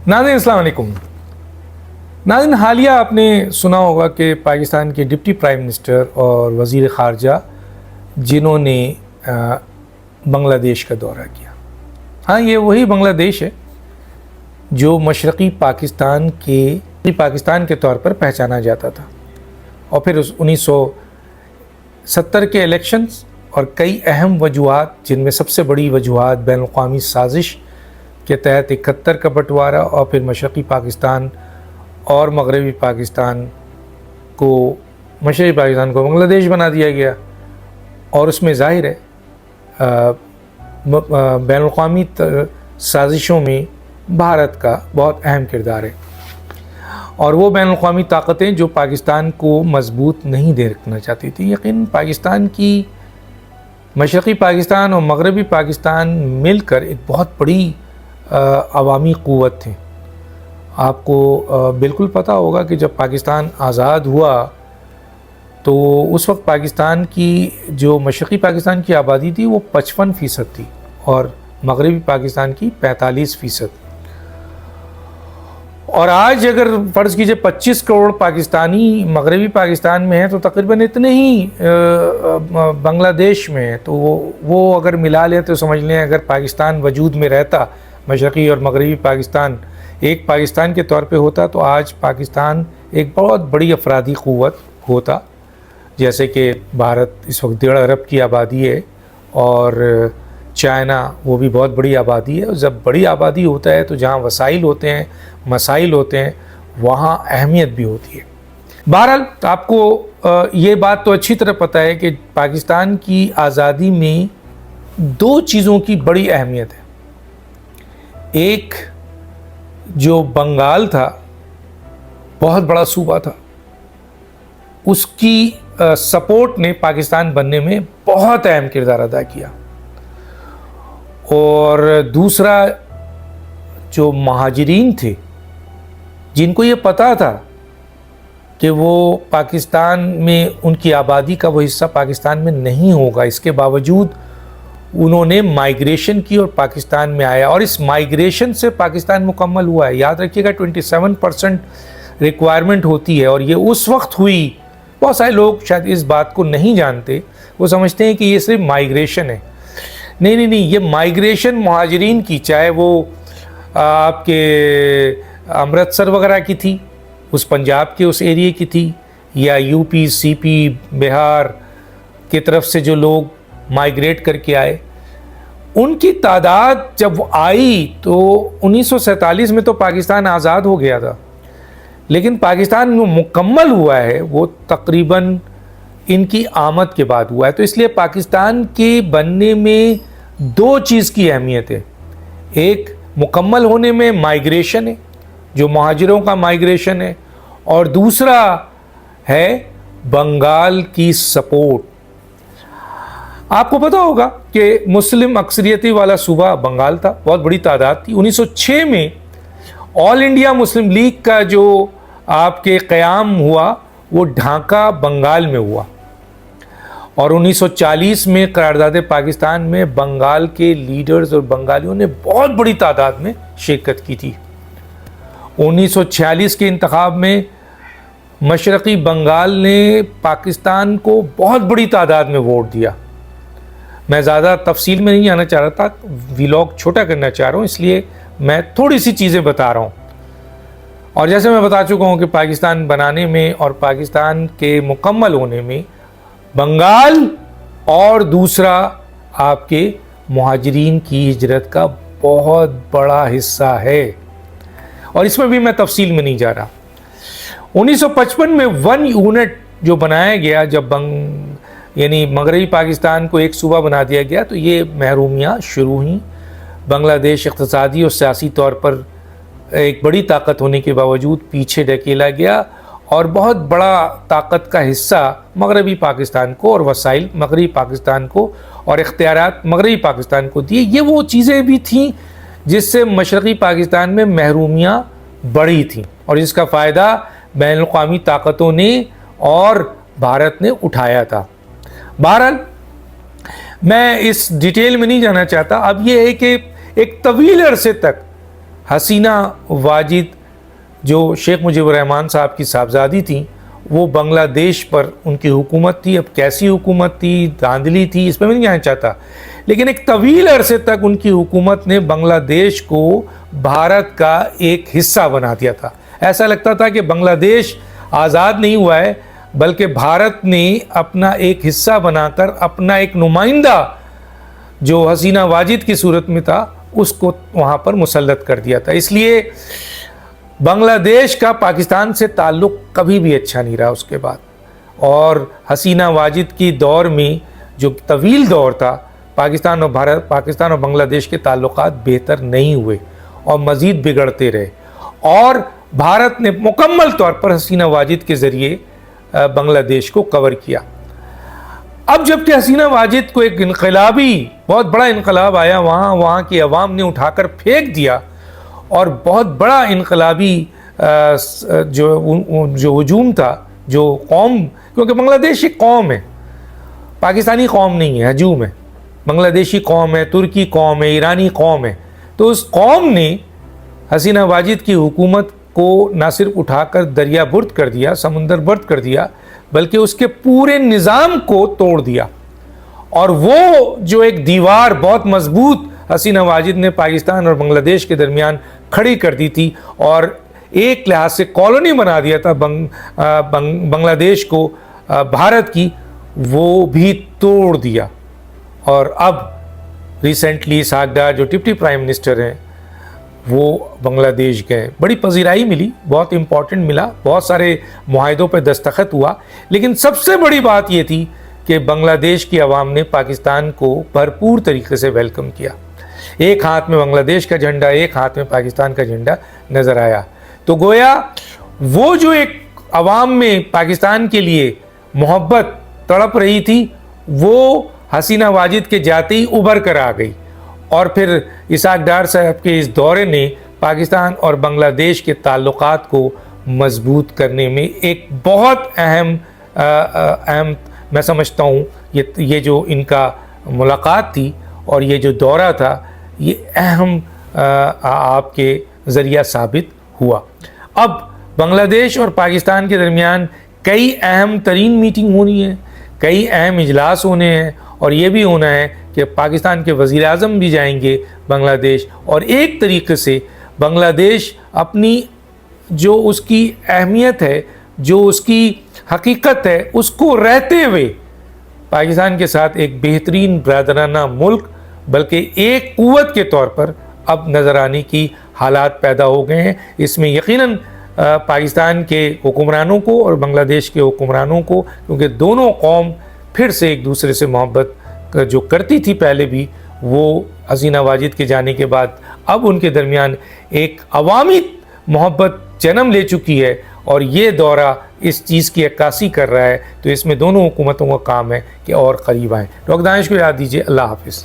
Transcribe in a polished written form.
नाज़रीन अस्सलाम वालेकुम। नाज़रीन, हालिया आपने सुना होगा कि पाकिस्तान के डिप्टी प्राइम मिनिस्टर और वज़ीर ख़ारजा जिन्होंने बांग्लादेश का दौरा किया। हाँ, ये वही बांग्लादेश है जो मशरक़ी पाकिस्तान के तौर पर पहचाना जाता था, और फिर 1970 के इलेक्शंस और कई अहम वजूहात, जिनमें सबसे बड़ी वजूहात बैनुल-अक़वामी साजिश के तहत 71 का बंटवारा और फिर मशरक़ी पाकिस्तान और मगरबी पाकिस्तान को बांग्लादेश बना दिया गया। और उसमें ज़ाहिर है बैनुल-अक़वामी साजिशों में भारत का बहुत अहम किरदार है, और वो बैनुल-अक़वामी ताकतें जो पाकिस्तान को मजबूत नहीं देखना चाहती थी। यकीन पाकिस्तान की मशरक़ी पाकिस्तान और मगरबी पाकिस्तान मिलकर एक बहुत बड़ी अवामी क़ुव्वत थी। आपको बिल्कुल पता होगा कि जब पाकिस्तान आज़ाद हुआ तो उस वक्त पाकिस्तान की जो मशरक़ी पाकिस्तान की आबादी थी वो 55% थी और मगरबी पाकिस्तान की 45%। और आज अगर फ़र्ज़ कीजिए 25 करोड़ पाकिस्तानी मगरबी पाकिस्तान में हैं तो तकरीबन इतने ही बांग्लादेश में हैं। तो वो अगर मिला लें तो समझ लें अगर पाकिस्तान वजूद में रहता, मशरक़ी और मगरबी पाकिस्तान एक पाकिस्तान के तौर पे होता, तो आज पाकिस्तान एक बहुत बड़ी अफरादी क़ुव्वत होता। जैसे कि भारत इस वक्त 1.5 अरब की आबादी है और चाइना वो भी बहुत बड़ी आबादी है। और जब बड़ी आबादी होता है तो जहाँ वसाइल होते हैं, मसाइल होते हैं, वहाँ अहमियत भी होती है। बहरहाल आपको ये बात तो अच्छी तरह पता है कि पाकिस्तान की आज़ादी में 2 चीज़ों की बड़ी अहमियत है। एक जो बंगाल था, बहुत बड़ा सूबा था, उसकी सपोर्ट ने पाकिस्तान बनने में बहुत अहम किरदार अदा किया। और दूसरा जो महाजिरीन थे, जिनको ये पता था कि वो पाकिस्तान में उनकी आबादी का वो हिस्सा पाकिस्तान में नहीं होगा, इसके बावजूद उन्होंने माइग्रेशन की और पाकिस्तान में आया, और इस माइग्रेशन से पाकिस्तान मुकम्मल हुआ है। याद रखिएगा 27% रिक्वायरमेंट होती है, और ये उस वक्त हुई। बहुत सारे लोग शायद इस बात को नहीं जानते, वो समझते हैं कि ये सिर्फ माइग्रेशन है। नहीं, ये माइग्रेशन मुहाजिरीन की, चाहे वो आपके अमृतसर वगैरह की थी, उस पंजाब के उस एरिया की थी, या यूपी, सीपी, बिहार की तरफ से जो लोग माइग्रेट करके आए, उनकी तादाद जब आई तो 1947 में तो पाकिस्तान आज़ाद हो गया था, लेकिन पाकिस्तान में मुकम्मल हुआ है वो तकरीबन इनकी आमद के बाद हुआ है। तो इसलिए पाकिस्तान के बनने में 2 चीज़ की अहमियत है। एक मुकम्मल होने में माइग्रेशन है, जो महाजिरों का माइग्रेशन है, और दूसरा है बंगाल की सपोर्ट। आपको पता होगा कि मुस्लिम अक्सरियती वाला सूबा बंगाल था, बहुत बड़ी तादाद थी। 1906 में ऑल इंडिया मुस्लिम लीग का जो आपके क़याम हुआ वो ढाका बंगाल में हुआ, और 1940 में करारदाद पाकिस्तान में बंगाल के लीडर्स और बंगालियों ने बहुत बड़ी तादाद में शिरकत की थी। 1946 के इंतखाब में मशरक़ी बंगाल ने पाकिस्तान को बहुत बड़ी तादाद में वोट दिया। मैं ज़्यादा तफसील में नहीं आना चाह रहा था, व्लॉग छोटा करना चाह रहा हूँ, इसलिए मैं थोड़ी सी चीज़ें बता रहा हूँ। और जैसे मैं बता चुका हूँ कि पाकिस्तान बनाने में और पाकिस्तान के मुकम्मल होने में बंगाल और दूसरा आपके मुहाजिरीन की हिजरत का बहुत बड़ा हिस्सा है, और इसमें भी मैं तफसील में नहीं जा रहा। 1955 में 1 यूनिट जो बनाया गया, जब यानी मगरबी पाकिस्तान को एक सूबा बना दिया गया, तो ये महरूमियाँ शुरू हुई। बांग्लादेश इक़्तिसादी और सियासी तौर पर एक बड़ी ताकत होने के बावजूद पीछे ढकेला गया, और बहुत बड़ा ताकत का हिस्सा मगरबी पाकिस्तान को और वसाइल मगरबी पाकिस्तान को और इख्तियारात मगरबी पाकिस्तान को दिए। ये वो चीज़ें भी थीं जिससे मशरक़ी पाकिस्तान में महरूमियाँ बढ़ी थीं, और जिसका फ़ायदा बैनुल-अक़वामी ताकतों ने और भारत ने उठाया था। बहरहाल मैं इस डिटेल में नहीं जाना चाहता। अब ये है कि एक तवील अरसे तक حسینہ واجد جو شیخ مجیب الرحمن صاحب کی صاحبزادی تھیں، وہ بنگلہ دیش پر ان کی حکومت تھی. اب کیسی حکومت تھی، دھاندلی تھی، اس پہ میں نہیں جانا چاہتا، لیکن ایک طویل عرصے تک ان کی حکومت نے بنگلہ دیش کو بھارت کا ایک حصہ بنا دیا تھا. ایسا لگتا تھا کہ بنگلہ دیش آزاد نہیں ہوا ہے، بلکہ بھارت نے اپنا ایک حصہ بنا کر اپنا ایک نمائندہ جو حسینہ واجد کی صورت میں تھا اس کو وہاں پر مسلط کر دیا تھا. اس لیے بنگلہ دیش کا پاکستان سے تعلق کبھی بھی اچھا نہیں رہا اس کے بعد. اور حسینہ واجد کی دور میں جو طویل دور تھا، پاکستان اور بنگلہ دیش کے تعلقات بہتر نہیں ہوئے اور مزید بگڑتے رہے، اور بھارت نے مکمل طور پر حسینہ واجد کے ذریعے بنگلہ دیش کو کور کیا. اب جب کہ حسینہ واجد کو ایک انقلابی، بہت بڑا انقلاب آیا، وہاں کی عوام نے اٹھا کر پھینک دیا، اور بہت بڑا انقلابی جو ہجوم تھا، جو قوم، کیونکہ بنگلہ دیش ایک قوم ہے، پاکستانی قوم نہیں ہے، ہجوم ہے، بنگلہ دیشی قوم ہے، ترکی قوم ہے، ایرانی قوم ہے. تو اس قوم نے حسینہ واجد کی حکومت کو نہ صرف اٹھا کر دریا برد کر دیا، سمندر برد کر دیا، بلکہ اس کے پورے نظام کو توڑ دیا. اور وہ جو ایک دیوار بہت مضبوط حسینہ واجد نے پاکستان اور بنگلہ دیش کے درمیان کھڑی کر دی تھی، اور ایک لحاظ سے کالونی بنا دیا تھا بنگلہ دیش کو بھارت کی، وہ بھی توڑ دیا. اور اب ریسنٹلی اسحاق ڈار جو ڈپٹی پرائم منسٹر ہیں وہ بنگلہ دیش گئے، بڑی پذیرائی ملی، بہت امپورٹنٹ ملا، بہت سارے معاہدوں پہ دستخط ہوا، لیکن سب سے بڑی بات یہ تھی کہ بنگلہ دیش کی عوام نے پاکستان کو بھرپور طریقے سے ویلکم کیا. ایک ہاتھ میں بنگلہ دیش کا جھنڈا، ایک ہاتھ میں پاکستان کا جھنڈا نظر آیا. تو گویا وہ جو ایک عوام میں پاکستان کے لیے محبت تڑپ رہی تھی، وہ حسینہ واجد کے جاتے ہی ابھر کر آ گئی. اور پھر اسحاق ڈار صاحب کے اس دورے نے پاکستان اور بنگلہ دیش کے تعلقات کو مضبوط کرنے میں ایک بہت اہم میں سمجھتا ہوں یہ جو ان کا ملاقات تھی اور یہ جو دورہ تھا، یہ اہم آپ کے ذریعہ ثابت ہوا. اب بنگلہ دیش اور پاکستان کے درمیان کئی اہم ترین میٹنگ ہونی ہے، کئی اہم اجلاس ہونے ہیں، اور یہ بھی ہونا ہے کہ پاکستان کے وزیر اعظم بھی جائیں گے بنگلہ دیش، اور ایک طریقے سے بنگلہ دیش اپنی جو اس کی اہمیت ہے، جو اس کی حقیقت ہے، اس کو رہتے ہوئے پاکستان کے ساتھ ایک بہترین برادرانہ ملک، بلکہ ایک قوت کے طور پر اب نظر آنے کی حالات پیدا ہو گئے ہیں. اس میں یقیناً پاکستان کے حکمرانوں کو اور بنگلہ دیش کے حکمرانوں کو، کیونکہ دونوں قوم پھر سے ایک دوسرے سے محبت جو کرتی تھی پہلے بھی، وہ حسینہ واجد کے جانے کے بعد اب ان کے درمیان ایک عوامی محبت جنم لے چکی ہے، اور یہ دورہ اس چیز کی عکاسی کر رہا ہے. تو اس میں دونوں حکومتوں کا کام ہے کہ اور قریب آئیں. ڈاکٹر دانش کو یاد دیجیے. اللہ حافظ.